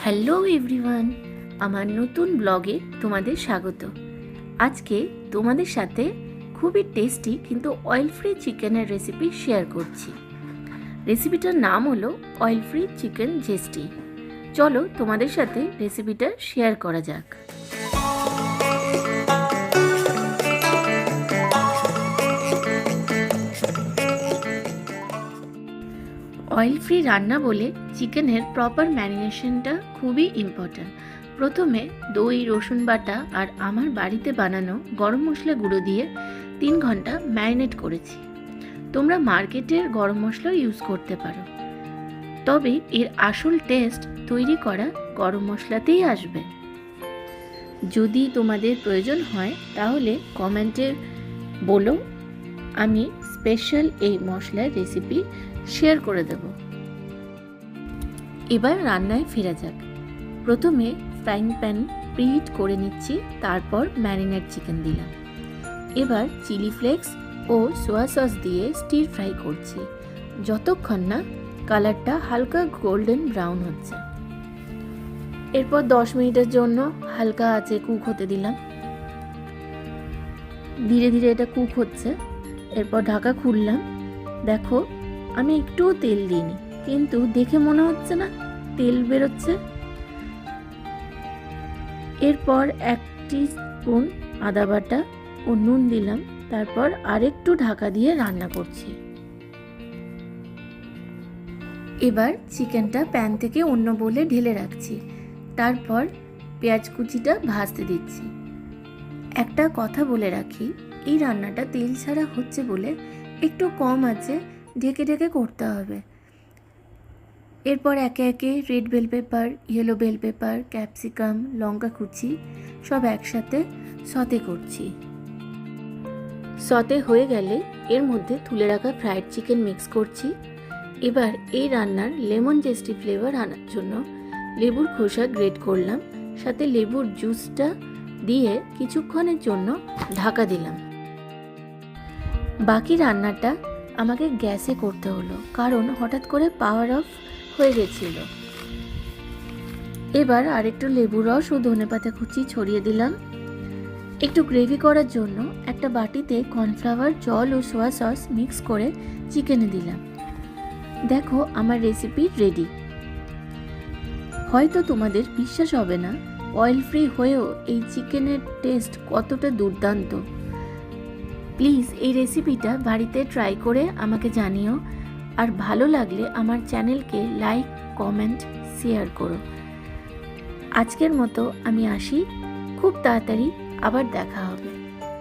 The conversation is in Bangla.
হ্যালো এভরিওয়ান, আমার নতুন ব্লগে তোমাদের স্বাগত। আজকে তোমাদের সাথে খুবই টেস্টি কিন্তু অয়েল ফ্রি চিকেনের রেসিপি শেয়ার করছি। রেসিপিটার নাম হলো অয়েল ফ্রি চিকেন জেস্টি। চলো তোমাদের সাথে রেসিপিটা শেয়ার করা যাক। অয়েল ফ্রি রান্না বলে চিকেনের প্রপার ম্যারিনেশনটা খুবই ইম্পর্ট্যান্ট। প্রথমে দই, রসুন বাটা আর আমার বাড়িতে বানানো গরম মশলা গুঁড়ো দিয়ে 3 ঘন্টা ম্যারিনেট করেছি। তোমরা মার্কেটের গরম মশলা ইউজ করতে পারো, তবে এর আসল টেস্ট তৈরি করা গরম মশলাতেই আসবে। যদি তোমাদের প্রয়োজন হয় তাহলে কমেন্টে বলো, আমি স্পেশাল এই মশলার রেসিপি শেয়ার করে দেব। এবার রান্নায় ফেরা যাক। প্রথমে ফ্রাইং প্যান প্রিহিট করে নিচ্ছি, তারপর ম্যারিনেট চিকেন দিলাম। এবার চিলি ফ্লেক্স ও সোয়া সস দিয়ে স্টির ফ্রাই করছি যতক্ষণ না কালারটা হালকা গোল্ডেন ব্রাউন হচ্ছে। এরপর 10 মিনিটের জন্য হালকা আঁচে কুক হতে দিলাম। ধীরে ধীরে এটা কুক হচ্ছে। এরপর ঢাকা খুললাম। দেখো, আমি একটুও তেল দিইনি, কিন্তু দেখে মনে হচ্ছে না তেল বেরোচ্ছে। এরপর 1 টিস্পুন আদা বাটা ও নুন দিলাম, তারপর আরেকটু ঢাকা দিয়ে রান্না করছি। এবার চিকেনটা প্যান থেকে অন্য বোলে ঢেলে রাখছি, তারপর পেঁয়াজ কুচিটা ভাজতে দিচ্ছি। একটা কথা বলে রাখি, এই রান্নাটা তেল ছাড়া হচ্ছে বলে একটু কম আছে ঢেকে ঢেকে করতে হবে। এরপর একে একে red bell pepper, yellow bell pepper, capsicum, লঙ্কা কুচি সব একসাথে সতে করছি। সতে হয়ে গেলে এর মধ্যে তুলে রাখা ফ্রাইড চিকেন মিক্স করছি। এবার এই রান্নার লেমন জেস্টি ফ্লেভার আনার জন্য লেবুর খোসা গ্রেট করলাম, সাথে লেবুর জুসটা দিয়ে কিছুক্ষণের জন্য ঢাকা দিলাম। বাকি রান্নাটা আমাকে গ্যাসে করতে হলো, কারণ হঠাৎ করে পাওয়ার অফ হয়ে গেছিল। এবার আরেকটু লেবুর রস ও ধনেপাতা কুচি ছড়িয়ে দিলাম। একটু গ্রেভি করার জন্য একটা বাটিতে কর্নফ্লাওয়ার, জল ও সোয়া সস মিক্স করে চিকেনে দিলাম। দেখো, আমার রেসিপি রেডি। হয়তো তোমাদের বিশ্বাস হবে না, অয়েল ফ্রি হয়েও এই চিকেনের টেস্ট কতটা দুর্দান্ত। প্লিজ এই রেসিপিটা বাড়িতে ট্রাই করে আমাকে জানিও, আর ভালো লাগলে আমার চ্যানেলকে লাইক, কমেন্ট, শেয়ার করো। আজকের মতো আমি আসি, খুব তাড়াতাড়ি আবার দেখা হবে।